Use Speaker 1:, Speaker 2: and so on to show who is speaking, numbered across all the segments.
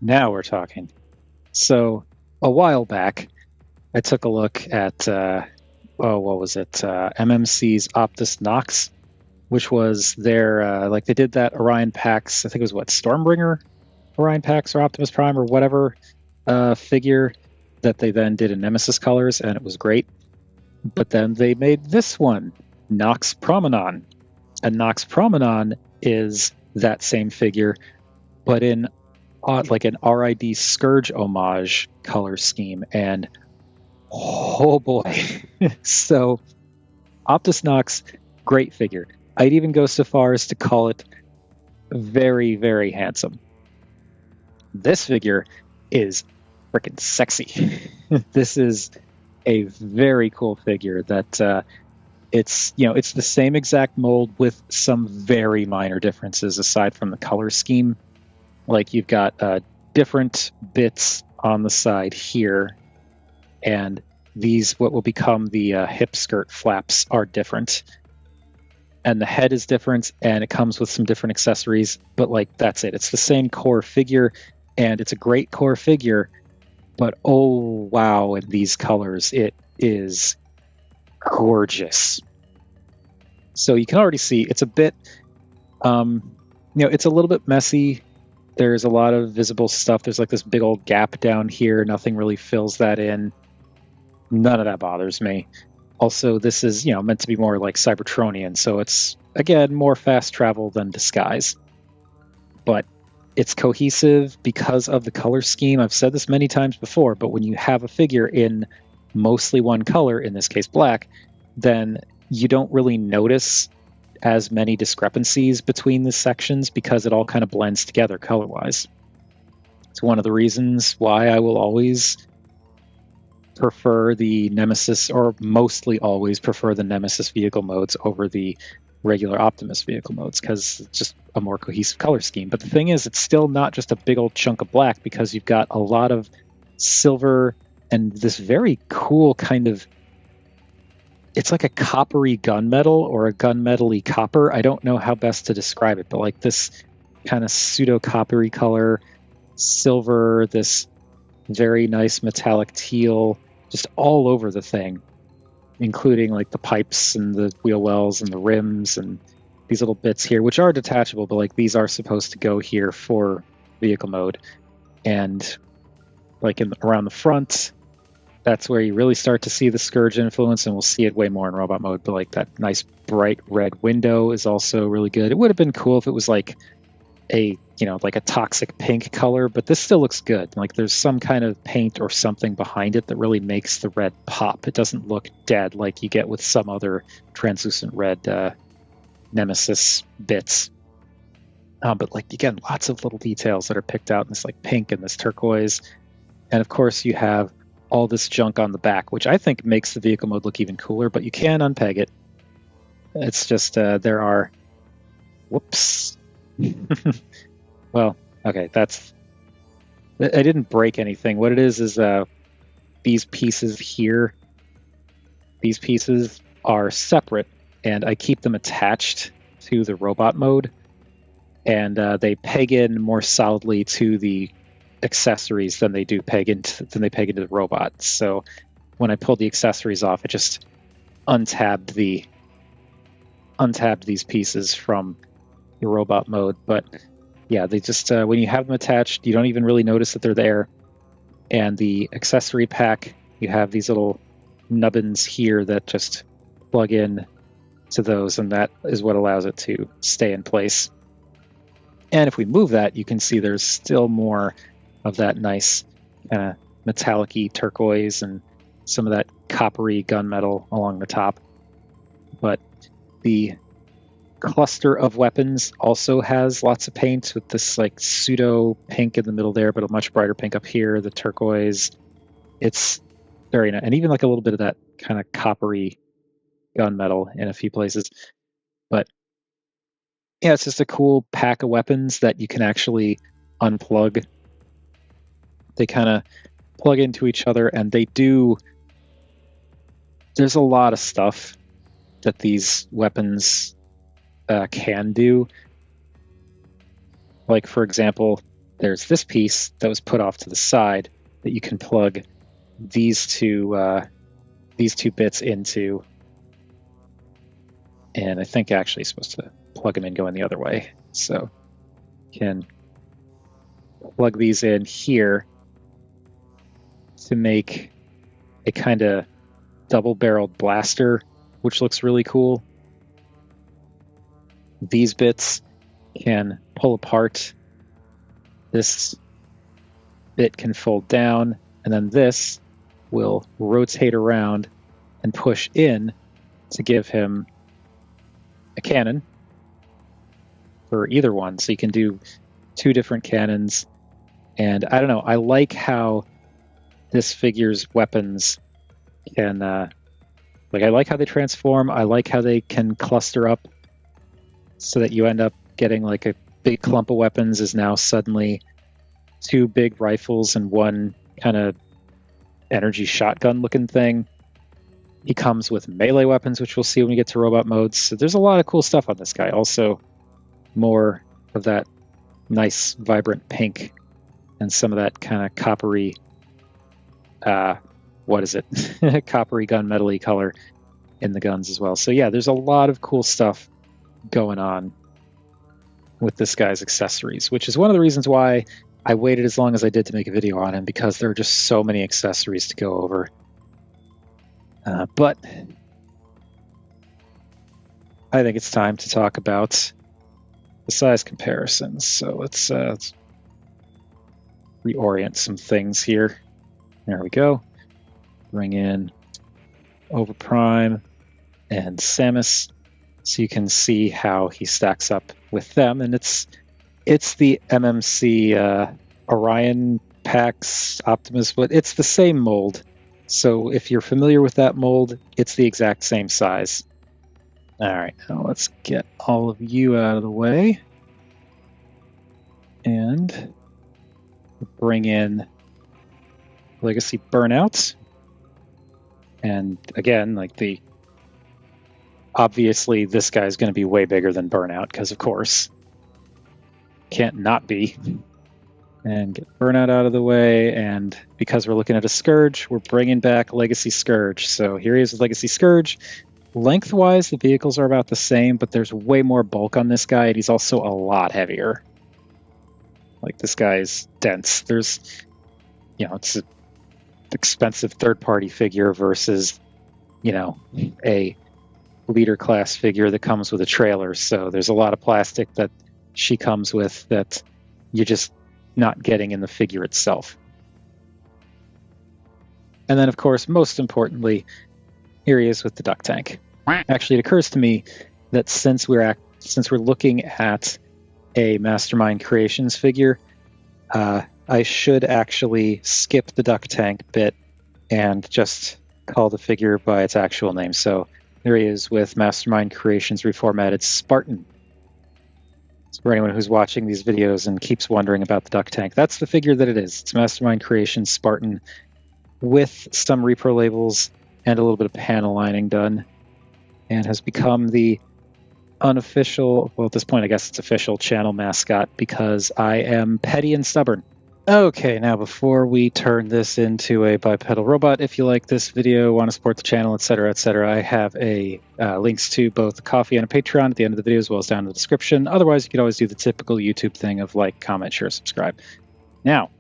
Speaker 1: Now we're talking. So a while back, I took a look at what was it? MMC's Optimus Nox, which was their they did that Orion Pax. I think it was what Stormbringer Orion Pax or Optimus Prime or whatever figure that they then did in Nemesis colors, and it was great. But then they made this one, Nox Prominon, and Nox Prominon is that same figure, but in like an RID Scourge homage color scheme, and oh boy. So Optus Nox, great figure. I'd even go so far as to call it very, very handsome. This figure is freaking sexy. This is a very cool figure that it's the same exact mold with some very minor differences aside from the color scheme. Like you've got different bits on the side here, and these, what will become the hip skirt flaps, are different. And the head is different, and it comes with some different accessories, but like that's it. It's the same core figure, and it's a great core figure, but oh wow, in these colors, it is gorgeous. So you can already see it's a bit, it's a little bit messy. There's a lot of visible stuff. There's like this big old gap down here. Nothing really fills that in. None of that bothers me. Also, this is, meant to be more like Cybertronian, so it's, again, more fast travel than disguise. But it's cohesive because of the color scheme. I've said this many times before, but when you have a figure in mostly one color, in this case black, then you don't really notice as many discrepancies between the sections because it all kind of blends together color-wise. It's one of the reasons why I will always prefer the Nemesis, or mostly always prefer the Nemesis vehicle modes over the regular Optimus vehicle modes, because it's just a more cohesive color scheme. But the thing is, it's still not just a big old chunk of black, because you've got a lot of silver and this very cool kind of, it's like a coppery gunmetal or a gunmetal-y copper. I don't know how best to describe it, but like this kind of pseudo coppery color, silver, this very nice metallic teal, just all over the thing, including like the pipes and the wheel wells and the rims and these little bits here, which are detachable, but like these are supposed to go here for vehicle mode. And like around the front, that's where you really start to see the Scourge influence, and we'll see it way more in robot mode. But like that nice bright red window is also really good. It would have been cool if it was like a toxic pink color, but this still looks good. Like there's some kind of paint or something behind it that really makes the red pop. It doesn't look dead like you get with some other translucent red Nemesis bits. But like, again, lots of little details that are picked out in this like pink and this turquoise. And of course you have all this junk on the back, which I think makes the vehicle mode look even cooler, but you can unpeg it. It's just there are whoops. Well, okay, I didn't break anything. What it is these pieces here, these pieces are separate, and I keep them attached to the robot mode, and they peg in more solidly to the accessories than they peg into the robot. So when I pulled the accessories off, it just untabbed these pieces from the robot mode. But yeah, they just when you have them attached, you don't even really notice that they're there. And the accessory pack, you have these little nubbins here that just plug in to those, and that is what allows it to stay in place. And if we move that, you can see there's still more of that nice metallic-y turquoise and some of that coppery gunmetal along the top. But the cluster of weapons also has lots of paint, with this like pseudo pink in the middle there, but a much brighter pink up here, the turquoise. It's very nice, and even like a little bit of that kind of coppery gunmetal in a few places. But yeah, it's just a cool pack of weapons that you can actually unplug. They kind of plug into each other, and there's a lot of stuff that these weapons can do. Like, for example, there's this piece that was put off to the side that you can plug these two bits into. And I think actually it's supposed to plug them in going the other way. So you can plug these in here to make a kind of double-barreled blaster, which looks really cool. These bits can pull apart. This bit can fold down, and then this will rotate around and push in to give him a cannon for either one. So you can do two different cannons. And I don't know, I like how this figure's weapons can, I like how they transform. I like how they can cluster up so that you end up getting like a big clump of weapons is now suddenly two big rifles and one kind of energy shotgun looking thing. He comes with melee weapons, which we'll see when we get to robot modes. So there's a lot of cool stuff on this guy. Also, more of that nice, vibrant pink and some of that kind of coppery, coppery gunmetal-y color in the guns as well. So yeah, there's a lot of cool stuff going on with this guy's accessories, which is one of the reasons why I waited as long as I did to make a video on him, because there are just so many accessories to go over. But I think it's time to talk about the size comparisons. So let's reorient some things here. There we go. Bring in Over Prime and Samus, so you can see how he stacks up with them. And it's the MMC Orion Pax Optimus, but it's the same mold. So if you're familiar with that mold, it's the exact same size. All right, now let's get all of you out of the way and bring in Legacy Burnout. And again, obviously this guy's going to be way bigger than Burnout, because of course, can't not be. And get Burnout out of the way, and because we're looking at a Scourge, we're bringing back Legacy Scourge. So here he is with Legacy Scourge. Lengthwise, the vehicles are about the same, but there's way more bulk on this guy, and he's also a lot heavier. Like, this guy's dense. There's, it's an expensive third-party figure versus, a leader class figure that comes with a trailer. So there's a lot of plastic that she comes with that you just not getting in the figure itself. And then, of course, most importantly, here he is with the duck tank. Actually, it occurs to me that since we're looking at a Mastermind Creations figure, I should actually skip the duck tank bit and just call the figure by its actual name. So there he is with Mastermind Creations reformatted Spartan. For anyone who's watching these videos and keeps wondering about the duck tank, that's the figure that it is. It's Mastermind Creations Spartan with some repro labels and a little bit of panel lining done, and has become the unofficial, well, at this point I guess it's official, channel mascot, because I am petty and stubborn. Okay, now before we turn this into a bipedal robot, if you like this video, want to support the channel, etc., I have links to both Coffee and a Patreon at the end of the video, as well as down in the description. Otherwise, you could always do the typical YouTube thing of like, comment, share, subscribe. Now,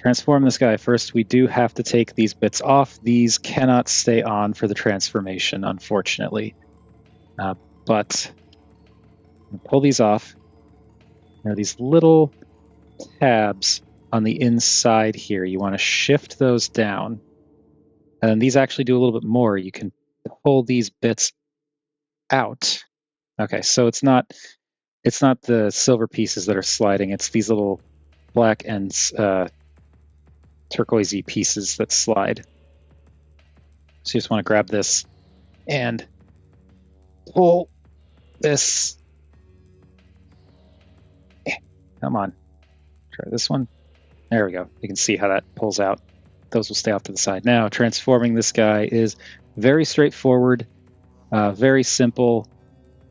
Speaker 1: transform this guy. First, we do have to take these bits off. These cannot stay on for the transformation, unfortunately. But pull these off. There are these little tabs on the inside here. You want to shift those down. And then these actually do a little bit more. You can pull these bits out. Okay, so it's not the silver pieces that are sliding. It's these little black and turquoisey pieces that slide. So you just want to grab this and pull this. Come on. Try this one. There we go. You can see how that pulls out. Those will stay off to the side. Now, transforming this guy is very straightforward, very simple,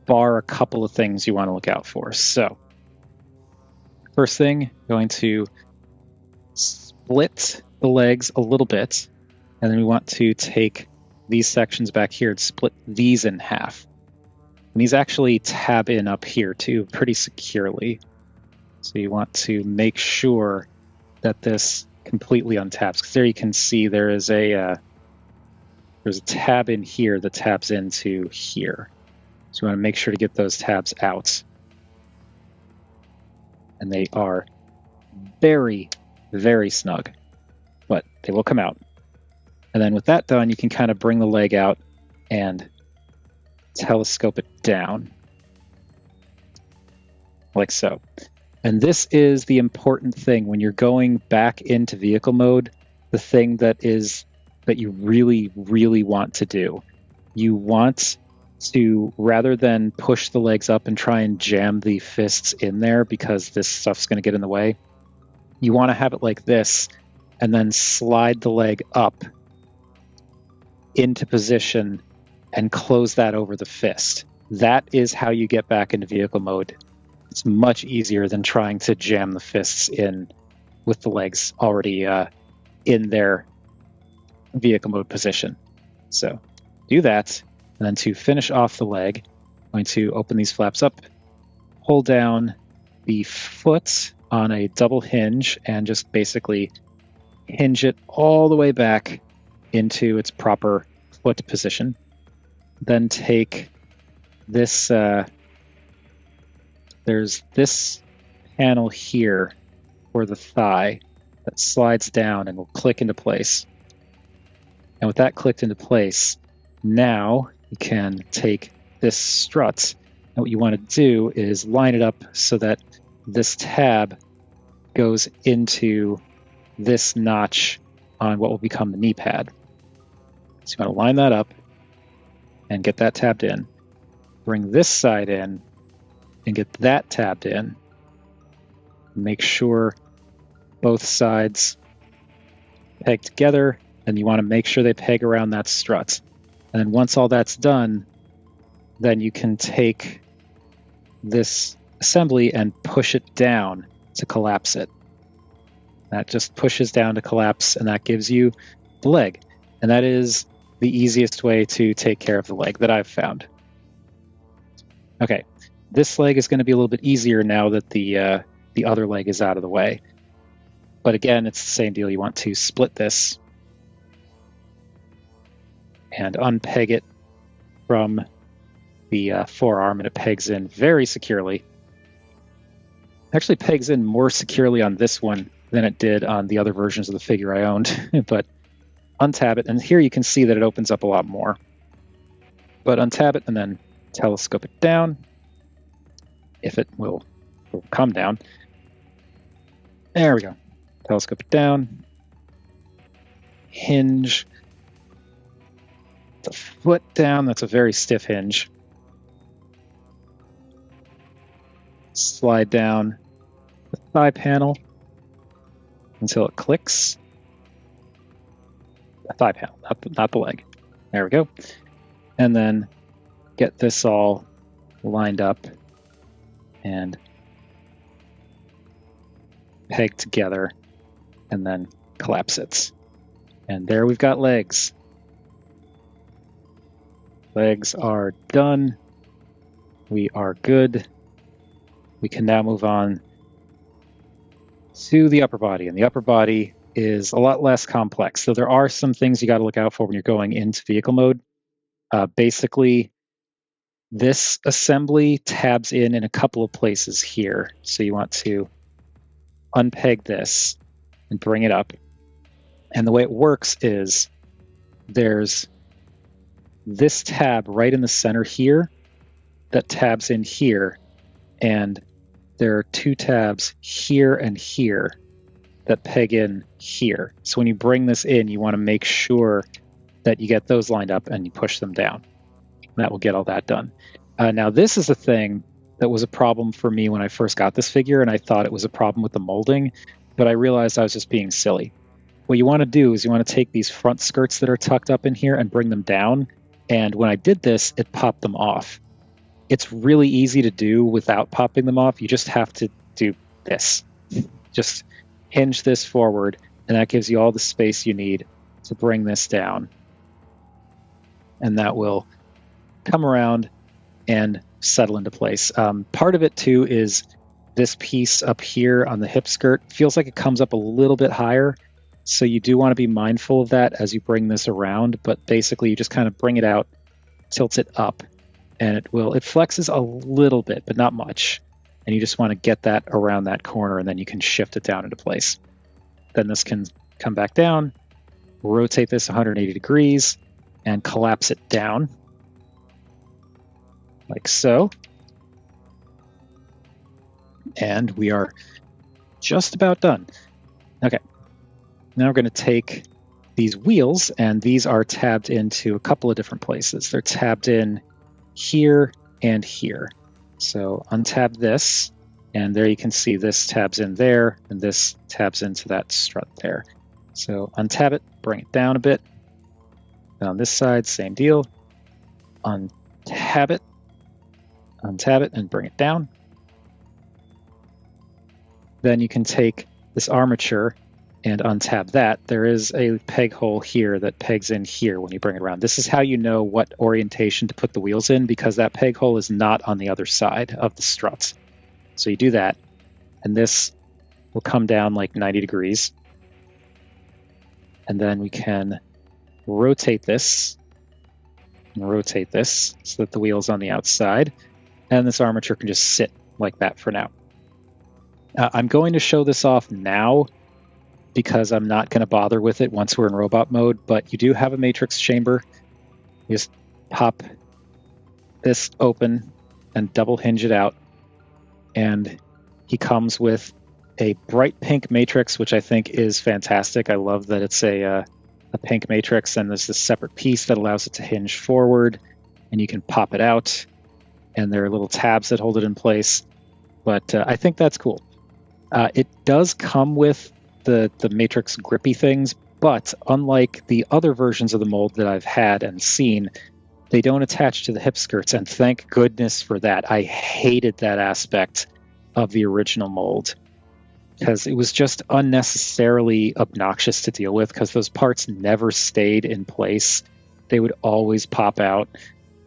Speaker 1: bar a couple of things you want to look out for. So, First thing, going to split the legs a little bit, and then we want to take these sections back here and split these in half. And these actually tab in up here too, pretty securely. So you want to make sure that this completely untabs, because there you can see there's a tab in here that tabs into here. So you want to make sure to get those tabs out. And they are very, very snug, but they will come out. And then with that done, you can kind of bring the leg out and telescope it down, like so. And this is the important thing when you're going back into vehicle mode, the thing that you really, really want to do. You want to, rather than push the legs up and try and jam the fists in there because this stuff's going to get in the way, you want to have it like this and then slide the leg up into position and close that over the fist. That is how you get back into vehicle mode. It's much easier than trying to jam the fists in with the legs already in their vehicle mode position. So do that, and then to finish off the leg, I'm going to open these flaps up, pull down the foot on a double hinge, and just basically hinge it all the way back into its proper foot position. Then take this, there's this panel here for the thigh that slides down and will click into place. And with that clicked into place, now you can take this strut, and what you want to do is line it up so that this tab goes into this notch on what will become the knee pad. So you want to line that up and get that tabbed in. Bring this side in and get that tabbed in. Make sure both sides peg together, and you want to make sure they peg around that strut. And then once all that's done, then you can take this assembly and push it down to collapse it. That just pushes down to collapse, and that gives you the leg. And that is the easiest way to take care of the leg that I've found. Okay, this leg is going to be a little bit easier now that the other leg is out of the way. But again, it's the same deal. You want to split this and unpeg it from the forearm, and it pegs in very securely. It actually pegs in more securely on this one than it did on the other versions of the figure I owned. But untab it, and here you can see that it opens up a lot more. But untab it and then telescope it down, if it will come down. There we go. Telescope it down. Hinge the foot down. That's a very stiff hinge. Slide down the thigh panel until it clicks. The thigh panel, not the leg. There we go. And then get this all lined up and peg together, and then collapse it. And there we've got legs. Legs are done. We are good. We can now move on to the upper body. And the upper body is a lot less complex. So there are some things you got to look out for when you're going into vehicle mode. Basically, this assembly tabs in a couple of places here. So you want to unpeg this and bring it up. And the way it works is there's this tab right in the center here that tabs in here. And there are two tabs here and here that peg in here. So when you bring this in, you want to make sure that you get those lined up and you push them down. And that will get all that done. Now, this is a thing that was a problem for me when I first got this figure, and I thought it was a problem with the molding, but I realized I was just being silly. What you want to do is you want to take these front skirts that are tucked up in here and bring them down, and when I did this, it popped them off. It's really easy to do without popping them off. You just have to do this. just hinge this forward, and that gives you all the space you need to bring this down. And that will come around and settle into place. Part of it too is this piece up here on the hip skirt feels like it comes up a little bit higher. So you do want to be mindful of that as you bring this around, but basically you just kind of bring it out, tilt it up, and it flexes a little bit, but not much. And you just want to get that around that corner, and then you can shift it down into place. Then this can come back down, rotate this 180 degrees, and collapse it down, like so. And we are just about done. Okay, now we're going to take these wheels, and these are tabbed into a couple of different places. They're tabbed in here and here. So untab this, and there you can see this tabs in there, and this tabs into that strut there. So untab it, bring it down a bit. And on this side, same deal. Untab it, and bring it down. Then you can take this armature and untab that. There is a peg hole here that pegs in here when you bring it around. This is how you know what orientation to put the wheels in, because that peg hole is not on the other side of the struts. So you do that, and this will come down like 90 degrees. And then we can rotate this and rotate this so that the wheel's on the outside, and this armature can just sit like that for now. I'm going to show this off now because I'm not going to bother with it once we're in robot mode, but you do have a matrix chamber. You just pop this open and double hinge it out, and he comes with a bright pink matrix, which I think is fantastic. I love that it's a pink matrix, and there's this separate piece that allows it to hinge forward, and you can pop it out, and there are little tabs that hold it in place. But I think that's cool. It does come with the matrix grippy things, but unlike the other versions of the mold that I've had and seen, they don't attach to the hip skirts, and thank goodness for that. I hated that aspect of the original mold because it was just unnecessarily obnoxious to deal with, because those parts never stayed in place. They would always pop out,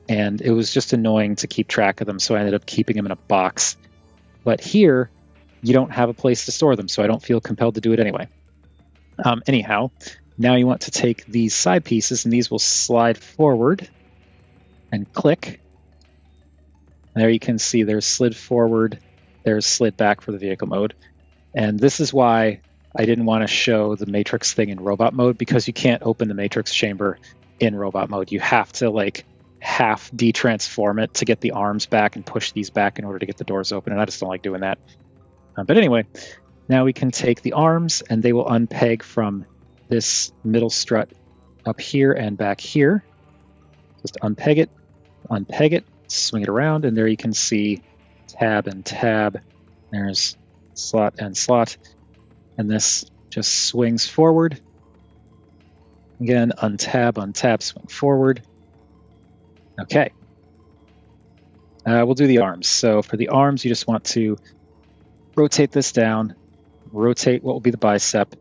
Speaker 1: and it was just annoying to keep track of them, so I ended up keeping them in a box. But here, you don't have a place to store them, so I don't feel compelled to do it anyway. Anyhow, now you want to take these side pieces, and these will slide forward and click. There you can see there's slid forward, there's slid back for the vehicle mode. And this is why I didn't want to show the matrix thing in robot mode, because you can't open the matrix chamber in robot mode. You have to like half detransform it to get the arms back and push these back in order to get the doors open, and I just don't like doing that. But anyway, now we can take the arms, and they will unpeg from this middle strut up here and back here. Just unpeg it, swing it around, and there you can see tab and tab. There's slot and slot, and this just swings forward. Again, untab, swing forward. Okay. We'll do the arms. So for the arms, you just want to rotate this down, rotate what will be the bicep,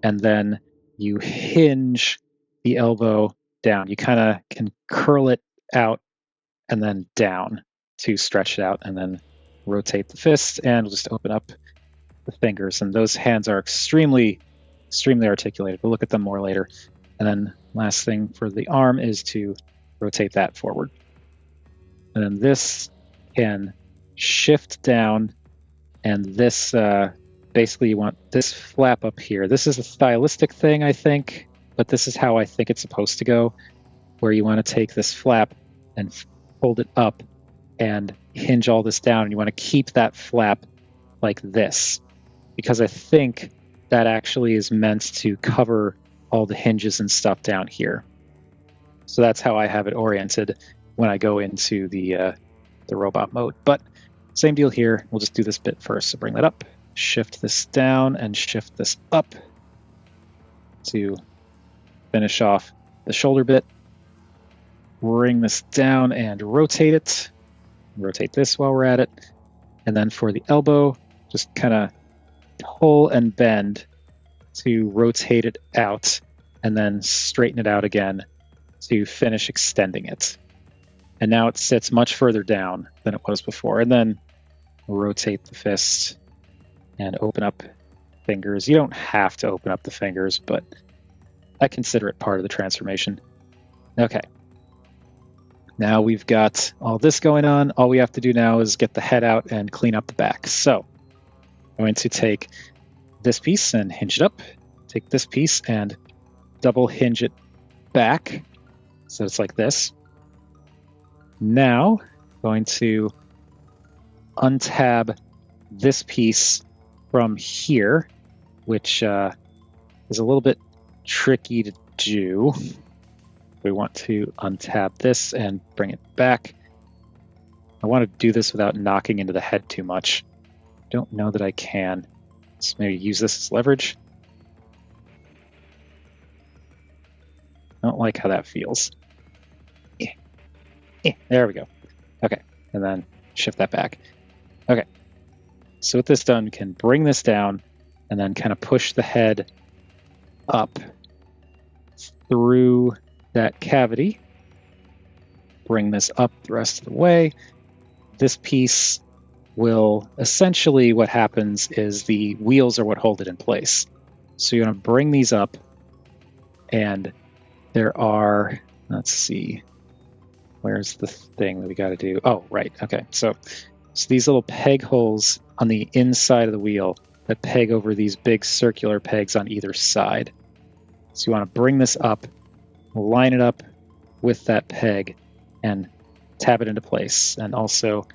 Speaker 1: and then you hinge the elbow down. You kind of can curl it out and then down to stretch it out, and then rotate the fist, and we'll just open up the fingers. And those hands are extremely, extremely articulated. We'll look at them more later. And then last thing for the arm is to rotate that forward. And then this can shift down, and this basically you want this flap up here. This is a stylistic thing, I think, but this is how I think it's supposed to go, where you want to take this flap and fold it up and hinge all this down, and you want to keep that flap like this, because I think that actually is meant to cover all the hinges and stuff down here. So that's how I have it oriented when I go into the robot mode. But same deal here. We'll just do this bit first. So bring that up, shift this down, and shift this up to finish off the shoulder bit. Bring this down and rotate it. Rotate this while we're at it. And then for the elbow, just kind of pull and bend to rotate it out, and then straighten it out again to finish extending it. And now it sits much further down than it was before. And then rotate the fist and open up fingers. You don't have to open up the fingers, but I consider it part of the transformation. Okay. Now we've got all this going on. All we have to do now is get the head out and clean up the back. So I'm going to take this piece and hinge it up. Take this piece and double hinge it back. So it's like this. Now I'm going to untab this piece from here, which is a little bit tricky to do. We want to untab this and bring it back. I want to do this without knocking into the head too much. Don't know that I can. Let's maybe use this as leverage. I don't like how that feels. There we go. Okay, and then shift that back. Okay, so with this done, can bring this down and then kind of push the head up through that cavity. Bring this up the rest of the way. This piece will essentially, what happens is the wheels are what hold it in place. So you're going to bring these up, and there are, let's see, where's the thing that we got to do? Oh, right. Okay. So these little peg holes on the inside of the wheel that peg over these big circular pegs on either side. So you want to bring this up, line it up with that peg, and tab it into place. And also,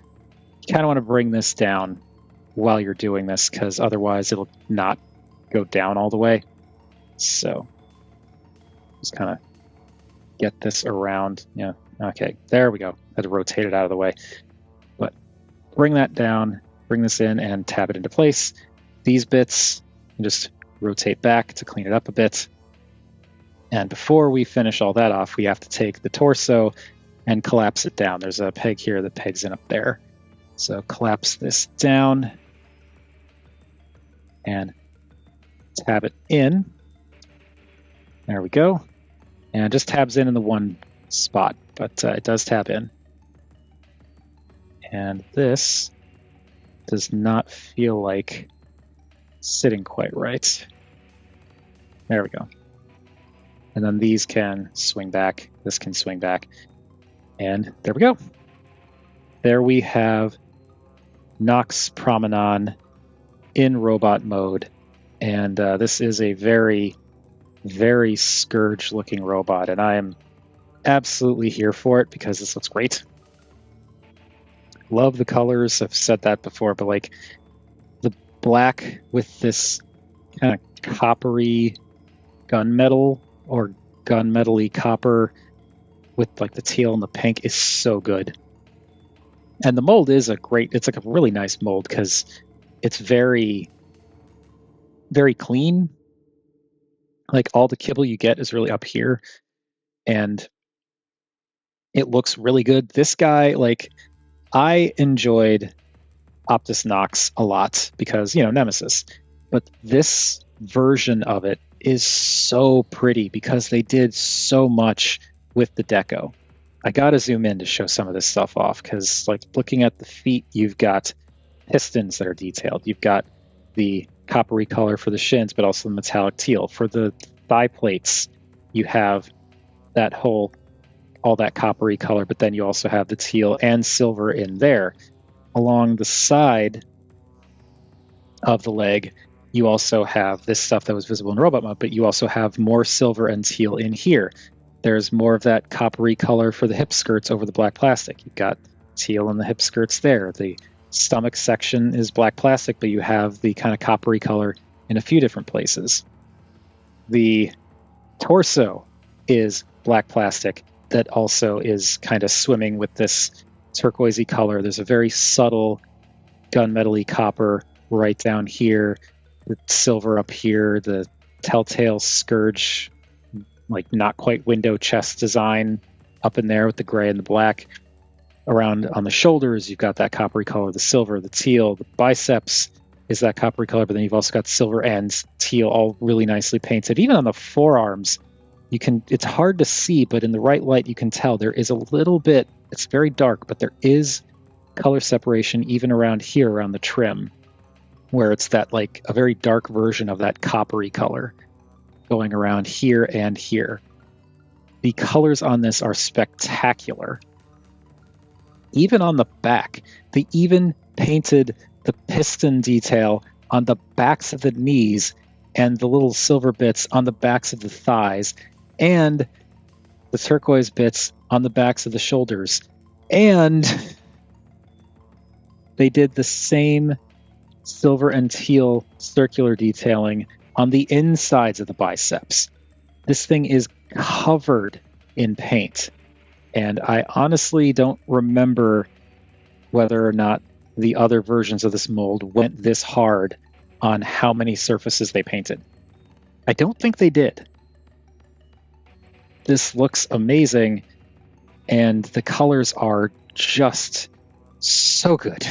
Speaker 1: you kind of want to bring this down while you're doing this, because otherwise it'll not go down all the way. So just kind of get this around. Yeah. Okay, there we go. Had to rotate it out of the way. But bring that down, bring this in, and tab it into place. These bits, just rotate back to clean it up a bit. And before we finish all that off, we have to take the torso and collapse it down. There's a peg here that pegs in up there. So collapse this down and tab it in. There we go. And just tabs in the one spot, but it does tab in. And this does not feel like sitting quite right. There we go. And then these can swing back. This can swing back. And there we go. There we have Nox Prominon in robot mode. And this is a very, very Scourge-looking robot. And I am absolutely here for it because this looks great. Love the colors. I've said that before, but like the black with this kind of coppery gunmetal or gunmetal-y copper with like the teal and the pink is so good. And the mold is it's like a really nice mold because it's very, very clean. Like all the kibble you get is really up here, and it looks really good. This guy, like, I enjoyed Optimus Nox a lot because, you know, Nemesis. But this version of it is so pretty because they did so much with the deco. I gotta zoom in to show some of this stuff off because, like, looking at the feet, you've got pistons that are detailed. You've got the coppery color for the shins, but also the metallic teal. For the thigh plates, you have that whole, all that coppery color, but then you also have the teal and silver in there. Along the side of the leg, you also have this stuff that was visible in robot mode, but you also have more silver and teal in here. There's more of that coppery color for the hip skirts over the black plastic. You've got teal in the hip skirts there. The stomach section is black plastic, but you have the kind of coppery color in a few different places. The torso is black plastic that also is kind of swimming with this turquoisey color. There's a very subtle gunmetal-y copper right down here, the silver up here, the telltale Scourge, like not quite window chest design up in there with the gray and the black. Around on the shoulders, you've got that coppery color, the silver, the teal, the biceps is that coppery color, but then you've also got silver and teal all really nicely painted. Even on the forearms, it's hard to see, but in the right light you can tell there is a little bit, it's very dark, but there is color separation even around here, around the trim, where it's that like a very dark version of that coppery color going around here and here. The colors on this are spectacular. Even on the back, they even painted the piston detail on the backs of the knees and the little silver bits on the backs of the thighs and the turquoise bits on the backs of the shoulders. And they did the same silver and teal circular detailing on the insides of the biceps. This thing is covered in paint. And I honestly don't remember whether or not the other versions of this mold went this hard on how many surfaces they painted. I don't think they did. This looks amazing, and the colors are just so good.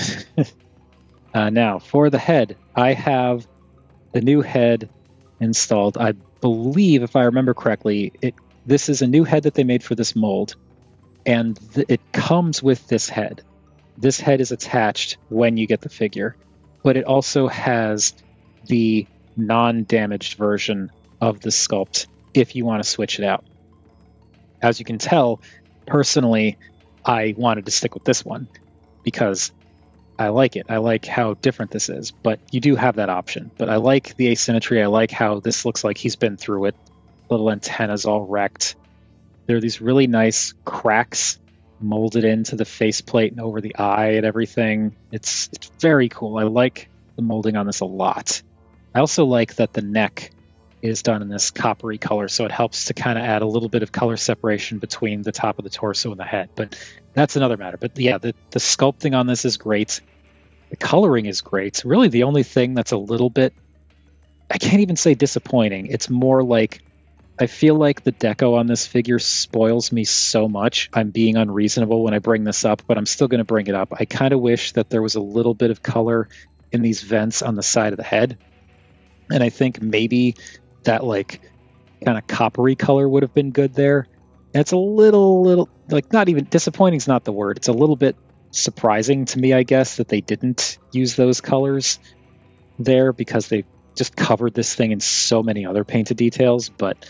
Speaker 1: Now, for the head, I have the new head installed. I believe, if I remember correctly, this is a new head that they made for this mold, and it comes with this head. This head is attached when you get the figure, but it also has the non-damaged version of the sculpt if you want to switch it out. As you can tell, personally, I wanted to stick with this one because I like it. I like how different this is, but you do have that option. But I like the asymmetry. I like how this looks like he's been through it. Little antennas all wrecked. There are these really nice cracks molded into the faceplate and over the eye and everything. It's very cool. I like the molding on this a lot. I also like that the neck is done in this coppery color, so it helps to kind of add a little bit of color separation between the top of the torso and the head. But that's another matter. But yeah, the sculpting on this is great. The coloring is great. Really the only thing that's a little bit, I can't even say disappointing. It's more like, I feel like the deco on this figure spoils me so much. I'm being unreasonable when I bring this up, but I'm still going to bring it up. I kind of wish that there was a little bit of color in these vents on the side of the head. And I think maybe that like kind of coppery color would have been good there. And it's a little like, not even disappointing is not the word. It's a little bit surprising to me, I guess, that they didn't use those colors there because they just covered this thing in so many other painted details. But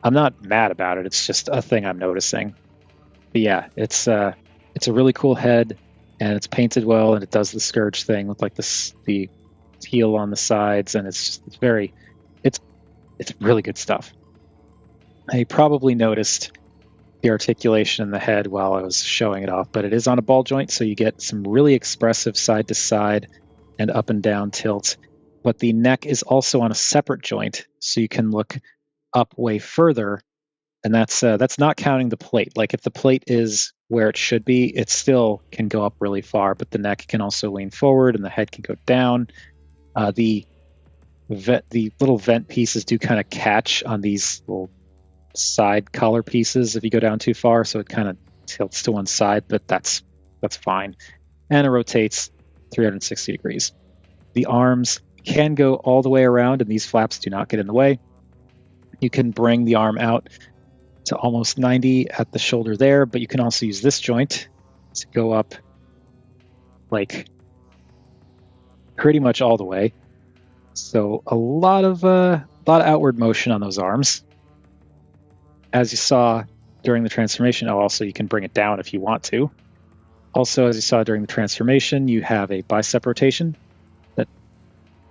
Speaker 1: I'm not mad about it. It's just a thing I'm noticing. But yeah, it's a really cool head, and it's painted well, and it does the scourge thing with like the teal on the sides, and it's really good stuff. I probably noticed the articulation in the head while I was showing it off, but it is on a ball joint, so you get some really expressive side to side and up and down tilt. But the neck is also on a separate joint, so you can look up way further, and that's not counting the plate. Like if the plate is where it should be, it still can go up really far, but the neck can also lean forward and the head can go down. The little vent pieces do kind of catch on these little side collar pieces if you go down too far, so it kind of tilts to one side, but that's fine. And it rotates 360 degrees. The arms can go all the way around, and these flaps do not get in the way. You can bring the arm out to almost 90 at the shoulder there, but you can also use this joint to go up like pretty much all the way. So a lot of outward motion on those arms. As you saw during the transformation, also you can bring it down if you want to. Also, as you saw during the transformation, you have a bicep rotation.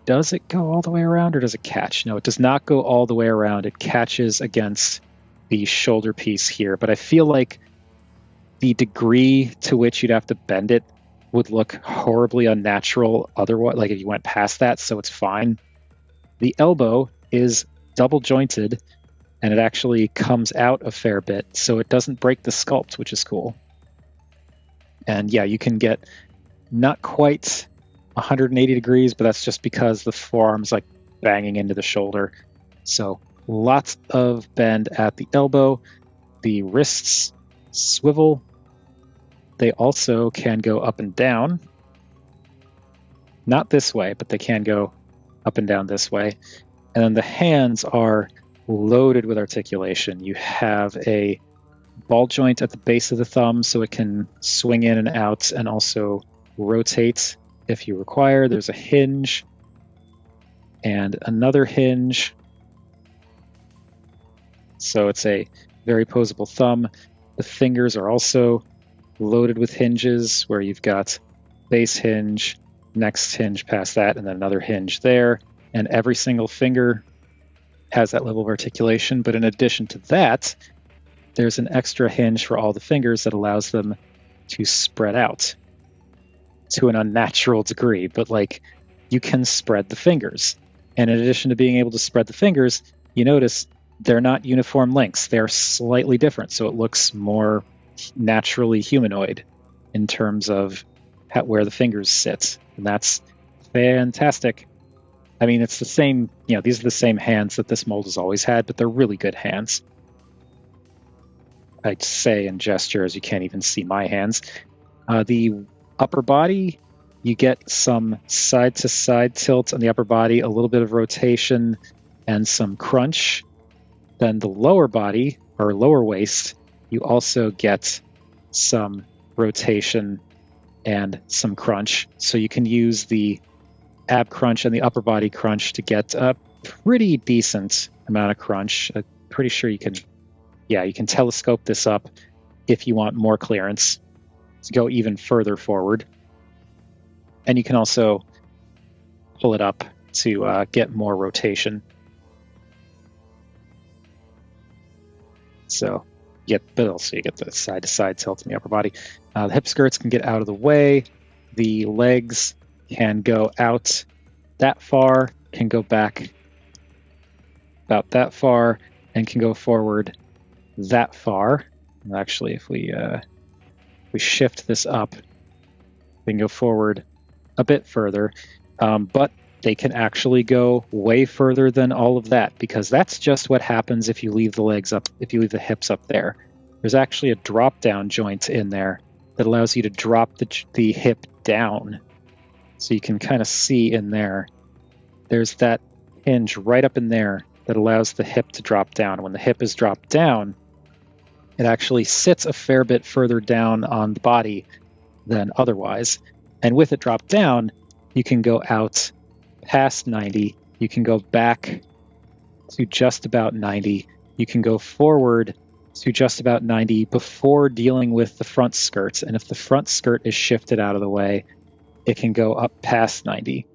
Speaker 1: Does it go all the way around, or does it catch? No, it does not go all the way around. It catches against the shoulder piece here, but I feel like the degree to which you'd have to bend it would look horribly unnatural otherwise, like if you went past that, so it's fine. The elbow is double jointed, and it actually comes out a fair bit, so it doesn't break the sculpt, which is cool. And yeah, you can get not quite 180 degrees, but that's just because the forearm's like banging into the shoulder. So lots of bend at the elbow. The wrists swivel. They also can go up and down, not this way, but they can go up and down this way. And then the hands are loaded with articulation. You have a ball joint at the base of the thumb so it can swing in and out and also rotate if you require. There's a hinge and another hinge. So it's a very posable thumb. The fingers are also loaded with hinges where you've got base hinge, next hinge past that, and then another hinge there. And every single finger has that level of articulation. But in addition to that, there's an extra hinge for all the fingers that allows them to spread out to an unnatural degree. But like, you can spread the fingers. And in addition to being able to spread the fingers, you notice they're not uniform lengths. They're slightly different. So it looks more naturally humanoid in terms of where the fingers sit. And that's fantastic. I mean, it's the same, these are the same hands that this mold has always had, but they're really good hands. I'd say and gesture as you can't even see my hands. The upper body, you get some side-to-side tilt on the upper body, a little bit of rotation, and some crunch. Then the lower body, or lower waist, you also get some rotation and some crunch. So you can use the ab crunch and the upper body crunch to get a pretty decent amount of crunch. I'm pretty sure you can telescope this up if you want more clearance to go even further forward. And you can also pull it up to get more rotation. So, but also you get the side-to-side tilt in the upper body. The hip skirts can get out of the way. The legs can go out that far, can go back about that far, and can go forward that far. And actually, if we shift this up, they can go forward a bit further, but they can actually go way further than all of that, because that's just what happens if you leave the legs up, if you leave the hips up there. There's actually a drop-down joint in there that allows you to drop the hip down. So you can kind of see in there, there's that hinge right up in there that allows the hip to drop down. When the hip is dropped down, it actually sits a fair bit further down on the body than otherwise. And with it dropped down, you can go out past 90. You can go back to just about 90. You can go forward to just about 90 before dealing with the front skirts. And if the front skirt is shifted out of the way, it can go up past 90.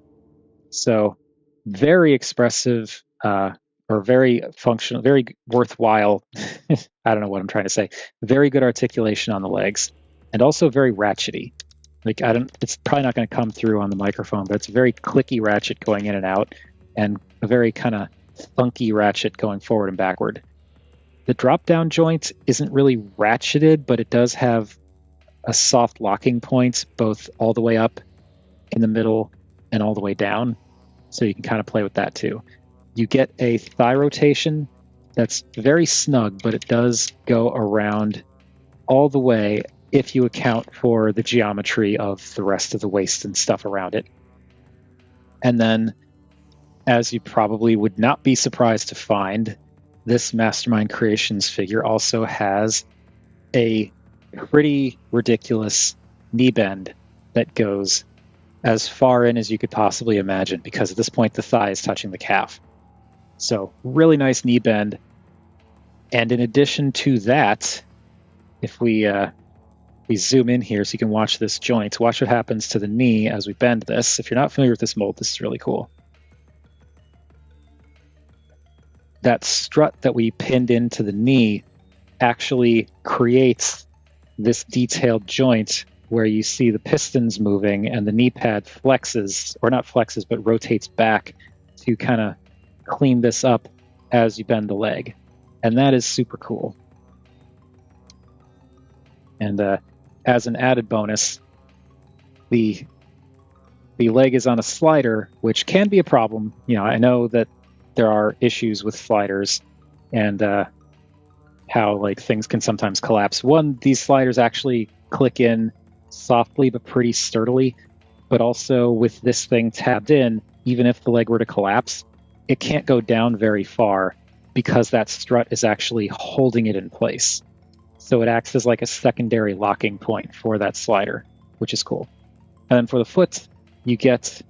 Speaker 1: So very expressive, or very functional, very worthwhile. I don't know what I'm trying to say. Very good articulation on the legs, and also very ratchety. Like, it's probably not going to come through on the microphone, but it's a very clicky ratchet going in and out, and a very kind of funky ratchet going forward and backward. The drop-down joint isn't really ratcheted, but it does have a soft locking point, both all the way up, in the middle, and all the way down. So you can kind of play with that too. You get a thigh rotation that's very snug, but it does go around all the way if you account for the geometry of the rest of the waist and stuff around it. And then, as you probably would not be surprised to find, this Mastermind Creations figure also has a pretty ridiculous knee bend that goes as far in as you could possibly imagine, because at this point the thigh is touching the calf. So really nice knee bend. And in addition to that, if we zoom in here so you can watch this joint, watch what happens to the knee as we bend this. If you're not familiar with this mold, this is really cool. That strut that we pinned into the knee actually creates this detailed joint where you see the pistons moving and the knee pad flexes, or not flexes, but rotates back to kind of clean this up as you bend the leg. And that is super cool. And as an added bonus, the leg is on a slider, which can be a problem. I know that there are issues with sliders and how things can sometimes collapse. These sliders actually click in softly but pretty sturdily, but also with this thing tabbed in, even if the leg were to collapse, it can't go down very far because that strut is actually holding it in place. So it acts as like a secondary locking point for that slider, which is cool. And then for the foot, you get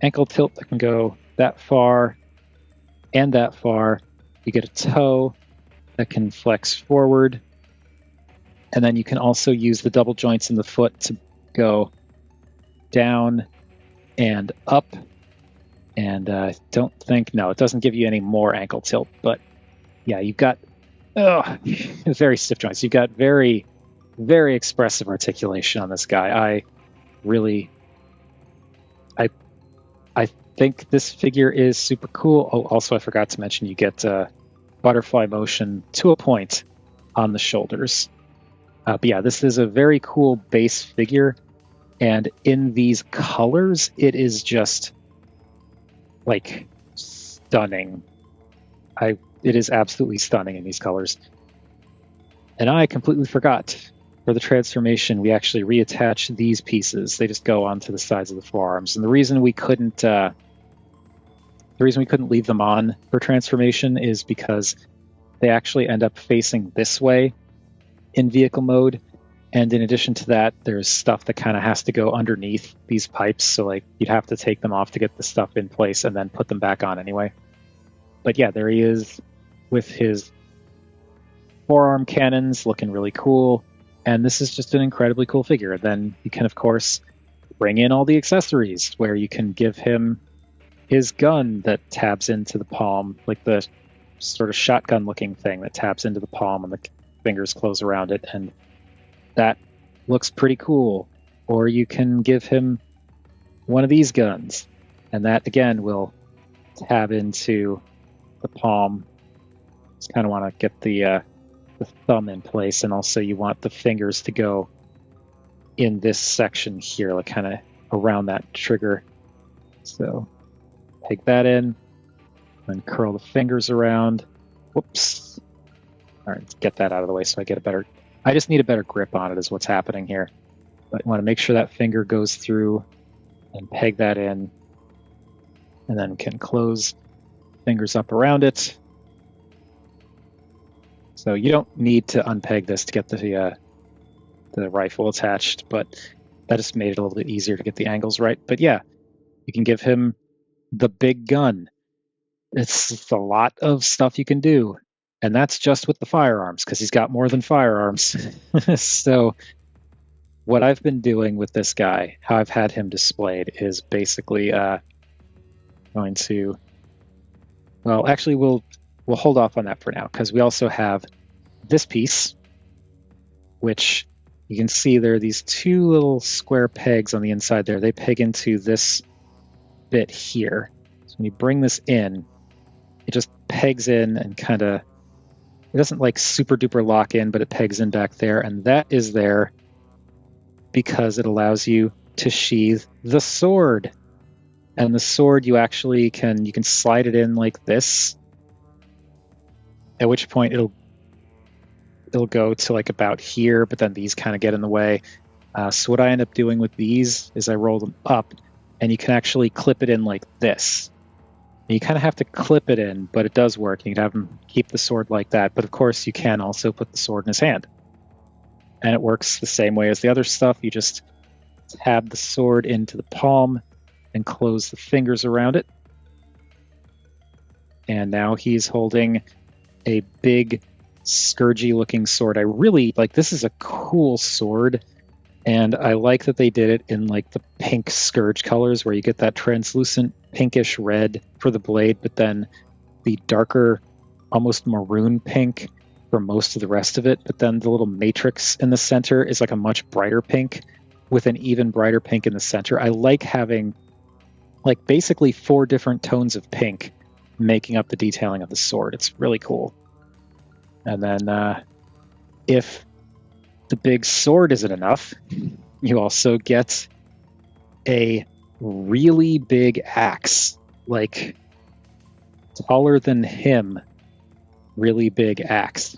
Speaker 1: ankle tilt that can go that far and that far. You get a toe that can flex forward. And then you can also use the double joints in the foot to go down and up. And I don't think, no, it doesn't give you any more ankle tilt. But yeah, you've got very stiff joints. You've got very, very expressive articulation on this guy. I think this figure is super cool. Oh, also, I forgot to mention you get butterfly motion to a point on the shoulders. But yeah, this is a very cool base figure. And in these colors, it is just like stunning. It is absolutely stunning in these colors. And I completely forgot, for the transformation, we actually reattach these pieces. They just go onto the sides of the forearms. And the reason we couldn't leave them on for transformation is because they actually end up facing this way in vehicle mode. And in addition to that, there's stuff that kind of has to go underneath these pipes. So like you'd have to take them off to get the stuff in place and then put them back on anyway. But yeah, there he is with his forearm cannons looking really cool. And this is just an incredibly cool figure. Then you can, of course, bring in all the accessories where you can give him his gun that tabs into the palm, like the sort of shotgun looking thing that tabs into the palm and the fingers close around it. And that looks pretty cool. Or you can give him one of these guns, and that again will tab into the palm. Just kind of want to get the thumb in place, and also you want the fingers to go in this section here, like kind of around that trigger. So take that in and curl the fingers around. Whoops. All right, let's get that out of the way so I just need a better grip on it is what's happening here. But you want to make sure that finger goes through and peg that in, and then can close fingers up around it. So you don't need to unpeg this to get the rifle attached, but that just made it a little bit easier to get the angles right. But yeah, you can give him the big gun. It's a lot of stuff you can do. And that's just with the firearms, because he's got more than firearms. So what I've been doing with this guy, how I've had him displayed, is basically going to... Well, actually, we'll hold off on that for now, because we also have this piece, which you can see there are these two little square pegs on the inside there. They peg into this bit here. So when you bring this in, it just pegs in and kind of... It doesn't like super duper lock in, but it pegs in back there. And that is there because it allows you to sheathe the sword. And the sword you actually can slide it in like this, at which point it'll go to like about here, but then these kind of get in the way. So what I end up doing with these is I roll them up, and you can actually clip it in like this. And you kind of have to clip it in, but it does work. You can have him keep the sword like that, but of course you can also put the sword in his hand. And it works the same way as the other stuff. You just tab the sword into the palm and close the fingers around it. And now he's holding a big, scourgy looking sword. I really like, this is a cool sword. And I like that they did it in like the pink scourge colors, where you get that translucent pinkish red for the blade, but then the darker, almost maroon pink for most of the rest of it. But then the little matrix in the center is like a much brighter pink with an even brighter pink in the center. I like having like basically 4 different tones of pink making up the detailing of the sword. It's really cool. And then if the big sword isn't enough, you also get a really big axe, like taller than him, really big axe.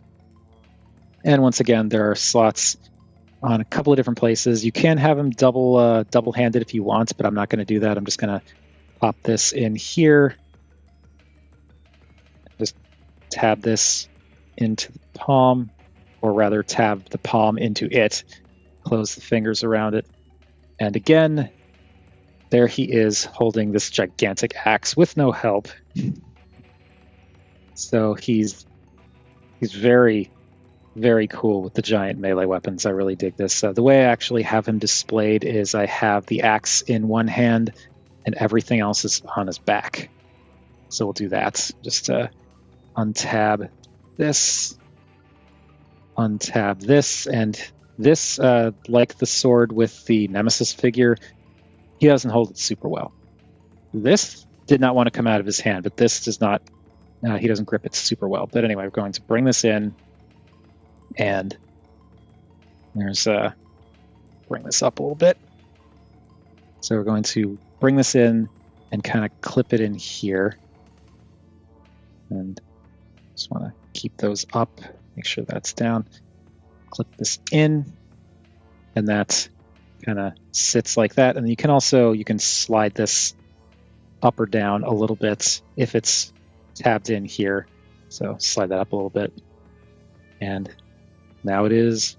Speaker 1: And once again, there are slots on a couple of different places. You can have him double-handed if you want, but I'm not going to do that. I'm just going to pop this in here. Just tab this into the palm, or rather tab the palm into it. Close the fingers around it. And again, there he is holding this gigantic axe with no help. So he's very, very cool with the giant melee weapons. I really dig this. The way I actually have him displayed is I have the axe in one hand and everything else is on his back. So we'll do that. Just untab this, and this, like the sword with the Nemesis figure, he doesn't hold it super well. This did not want to come out of his hand, but this does not, he doesn't grip it super well. But anyway, we're going to bring this in, and there's, bring this up a little bit. So we're going to bring this in and kind of clip it in here. And just want to keep those up, make sure that's down. Clip this in, and that kind of sits like that. And you can slide this up or down a little bit if it's tabbed in here. So slide that up a little bit. And now it is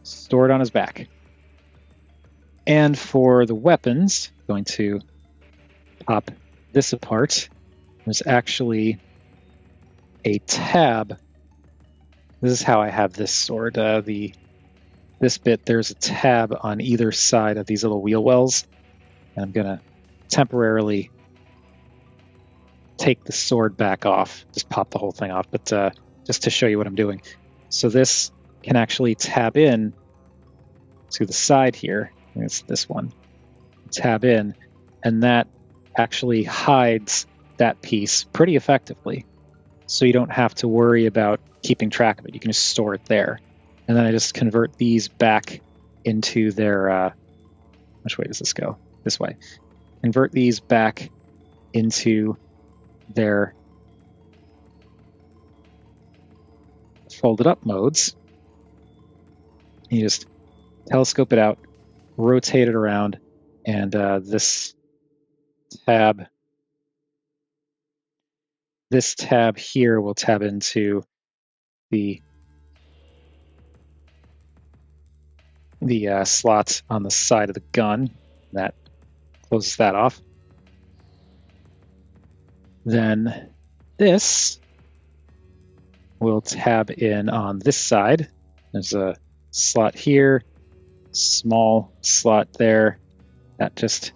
Speaker 1: stored on his back. And for the weapons, I'm going to pop this apart. There's actually a tab. This is how I have this sword. This bit, there's a tab on either side of these little wheel wells. And I'm going to temporarily take the sword back off. Just pop the whole thing off, but just to show you what I'm doing. So this can actually tab in to the side here. I think it's this one. Tab in, and that actually hides that piece pretty effectively. So you don't have to worry about keeping track of it. You can just store it there. And then I just convert these back into their... which way does this go? This way. Convert these back into their folded up modes. You just telescope it out, rotate it around, and this tab here will tab into the slot on the side of the gun. That closes that off. Then this will tab in on this side. There's a slot here, small slot there. That just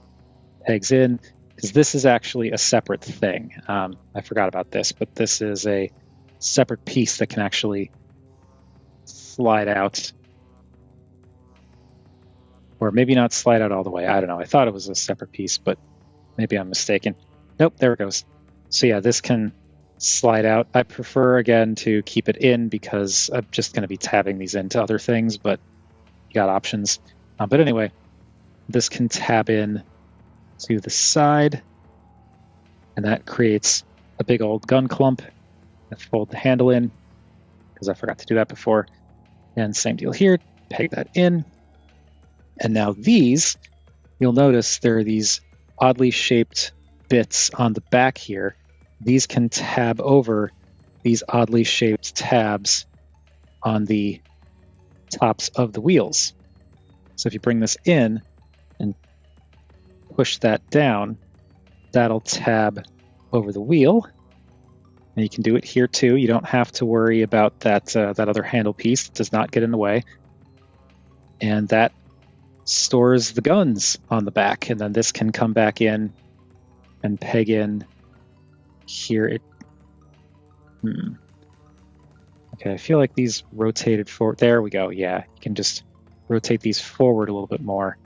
Speaker 1: pegs in, because this is actually a separate thing. I forgot about this, but this is a separate piece that can actually slide out. Or maybe not slide out all the way. I don't know. I thought it was a separate piece, but maybe I'm mistaken. Nope, there it goes. So yeah, this can slide out. I prefer, again, to keep it in because I'm just going to be tabbing these into other things, but you got options. But anyway, this can tab in to the side, and that creates a big old gun clump. I fold the handle in because I forgot to do that before. And same deal here, peg that in. And now these, you'll notice there are these oddly shaped bits on the back here. These can tab over these oddly shaped tabs on the tops of the wheels. So if you bring this in and push that down, that'll tab over the wheel. And you can do it here too. You don't have to worry about that other handle piece. It does not get in the way. And that stores the guns on the back, and then this can come back in and peg in here. Okay, I feel like these rotated forward. There we go. Yeah, you can just rotate these forward a little bit more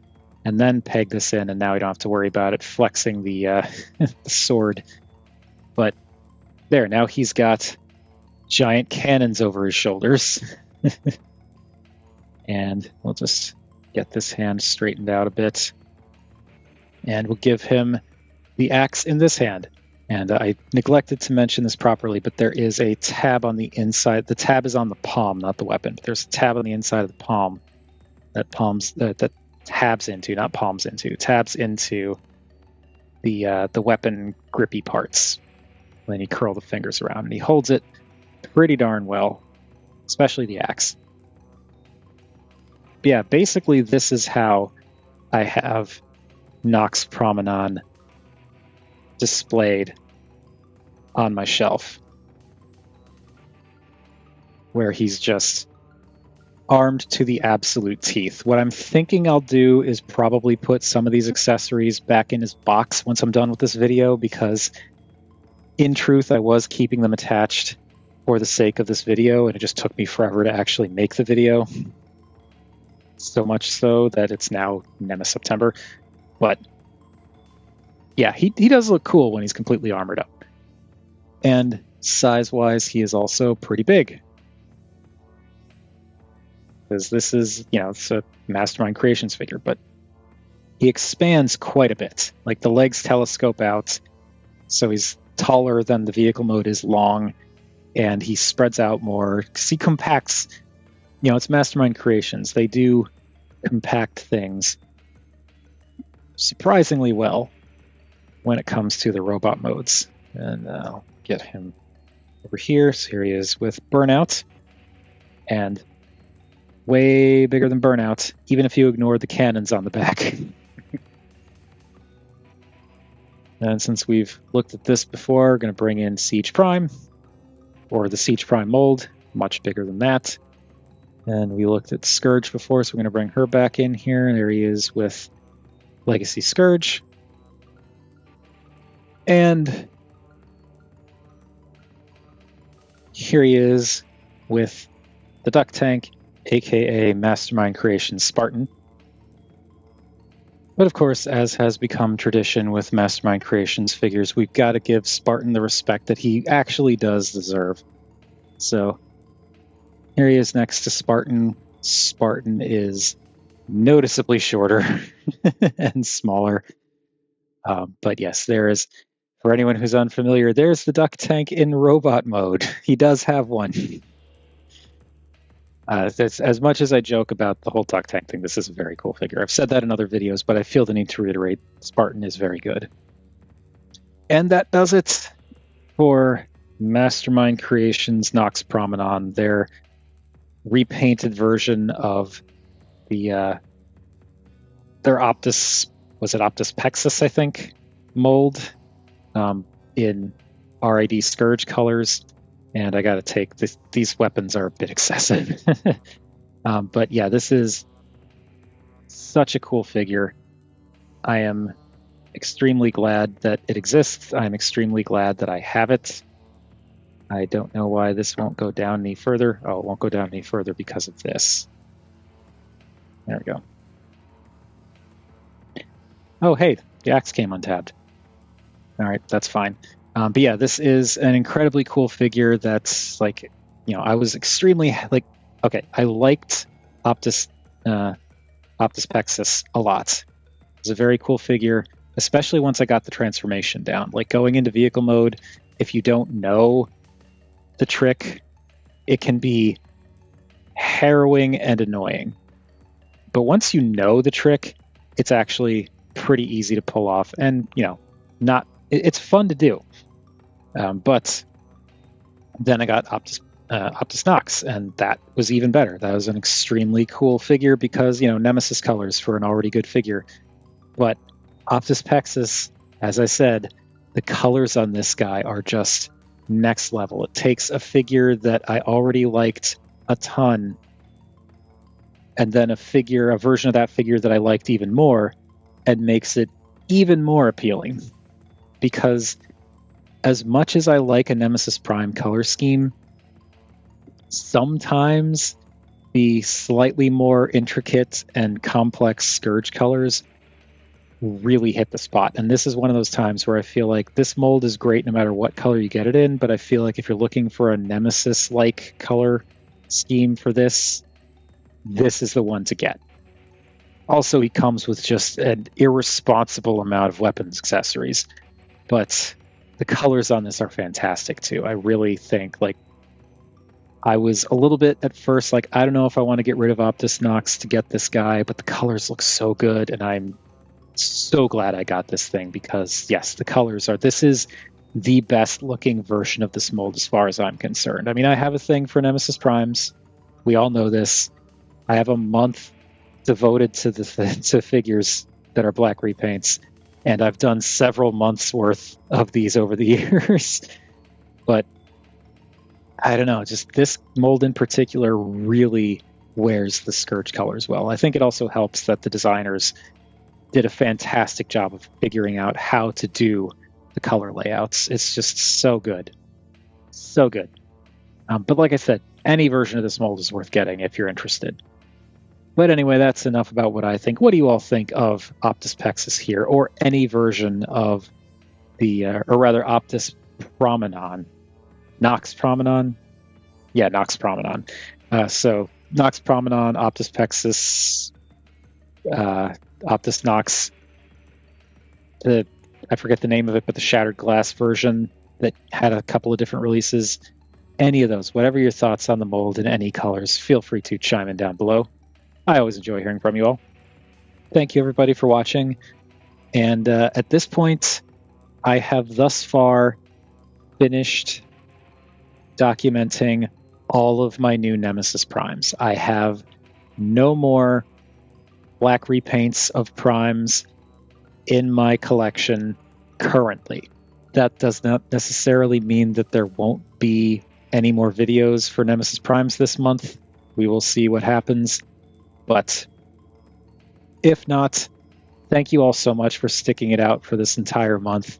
Speaker 1: and then peg this in, and now you don't have to worry about it flexing the, the sword. But there, now he's got giant cannons over his shoulders. And we'll just get this hand straightened out a bit. And we'll give him the axe in this hand. And I neglected to mention this properly, but there is a tab on the inside. The tab is on the palm, not the weapon. But there's a tab on the inside of the palm that tabs into, not palms into, tabs into the weapon grippy parts. Then you curl the fingers around, and he holds it pretty darn well, especially the axe. But yeah, basically this is how I have Nox Prominon displayed on my shelf, where he's just armed to the absolute teeth. What I'm thinking I'll do is probably put some of these accessories back in his box once I'm done with this video, because in truth I was keeping them attached for the sake of this video, and it just took me forever to actually make the video. So much so that it's now NemeSeptember. But yeah, he does look cool when he's completely armored up. And size-wise, he is also pretty big. Because this is, it's a Mastermind Creations figure, but he expands quite a bit. Like, the legs telescope out, so he's taller than the vehicle mode is long, and he spreads out more. Because he compacts, it's Mastermind Creations. They do compact things surprisingly well when it comes to the robot modes. And I'll get him over here. So here he is with Burnout, and way bigger than Burnout, even if you ignore the cannons on the back. And since we've looked at this before, we're going to bring in Siege Prime, or the Siege Prime mold, much bigger than that. And we looked at Scourge before, so we're going to bring her back in here. There he is with Legacy Scourge. And here he is with the Duck Tank, aka Mastermind Creations Spartan. But of course, as has become tradition with Mastermind Creations figures, we've got to give Spartan the respect that he actually does deserve. So here he is next to Spartan. Spartan is noticeably shorter and smaller. But yes, there is, for anyone who's unfamiliar, there's the Duck Tank in robot mode. He does have one. As much as I joke about the whole Duck Tank thing, this is a very cool figure. I've said that in other videos, but I feel the need to reiterate, Spartan is very good. And that does it for Mastermind Creations Nox Prominon, their repainted version of their Optus, was it Optus Pexus, I think, mold, in RID Scourge colors. And I got to take this, these weapons are a bit excessive. But yeah, this is such a cool figure. I am extremely glad that it exists. I'm extremely glad that I have it. I don't know why this won't go down any further. Oh, it won't go down any further because of this. There we go. Oh, hey, the axe came untabbed. All right, that's fine. But yeah, this is an incredibly cool figure that's like, I was extremely, I liked Optus Pexus a lot. It's a very cool figure, especially once I got the transformation down. Like, going into vehicle mode, if you don't know the trick, it can be harrowing and annoying. But once you know the trick, it's actually pretty easy to pull off, and, it's fun to do. But then I got Optus Nox, and that was even better. That was an extremely cool figure because, Nemesis colors for an already good figure. But Optus Pexus, as I said, the colors on this guy are just next level. It takes a figure that I already liked a ton, and then a version of that figure that I liked even more, and makes it even more appealing. Because as much as I like a Nemesis Prime color scheme, sometimes the slightly more intricate and complex Scourge colors really hit the spot. And this is one of those times where I feel like this mold is great no matter what color you get it in, but I feel like if you're looking for a Nemesis-like color scheme for this, this is the one to get. Also, he comes with just an irresponsible amount of weapons accessories, but the colors on this are fantastic too. I really think, I was a little bit at first like, I don't know if I want to get rid of Optimus Nox to get this guy, but the colors look so good, and I'm so glad I got this thing because, yes, the colors are... This is the best looking version of this mold as far as I'm concerned. I mean, I have a thing for Nemesis Primes. We all know this. I have a month devoted to to figures that are black repaints, and I've done several months worth of these over the years. But I don't know, just this mold in particular really wears the Scourge colors well. I think it also helps that the designers did a fantastic job of figuring out how to do the color layouts. It's just so good. So good. But like I said, any version of this mold is worth getting if you're interested. But anyway, that's enough about what I think. What do you all think of Optus Pexus here, or any version of the, or rather Optus Prominon? Nox Prominon? Yeah, Nox Prominon. So Nox Prominon, Optus Pexus, Optus Nox, I forget the name of it, but the Shattered Glass version that had a couple of different releases. Any of those, whatever your thoughts on the mold in any colors, feel free to chime in down below. I always enjoy hearing from you all. Thank you, everybody, for watching. And at this point, I have thus far finished documenting all of my new Nemesis Primes. I have no more black repaints of Primes in my collection currently. That does not necessarily mean that there won't be any more videos for Nemesis Primes this month. We will see what happens. But if not, thank you all so much for sticking it out for this entire month.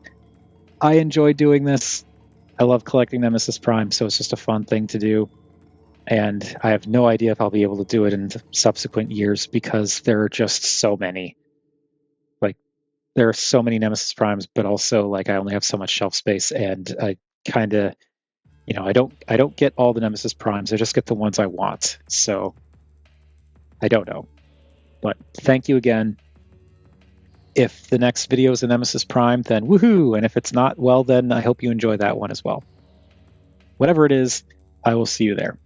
Speaker 1: I enjoy doing this. I love collecting Nemesis Prime, so it's just a fun thing to do. And I have no idea if I'll be able to do it in subsequent years because there are just so many. Like, there are so many Nemesis Primes, but also like I only have so much shelf space, and I kind of, you know, I don't get all the Nemesis Primes. I just get the ones I want. So I don't know. But thank you again. If the next video is a Nemesis Prime, then woohoo! And if it's not, well, then I hope you enjoy that one as well. Whatever it is, I will see you there.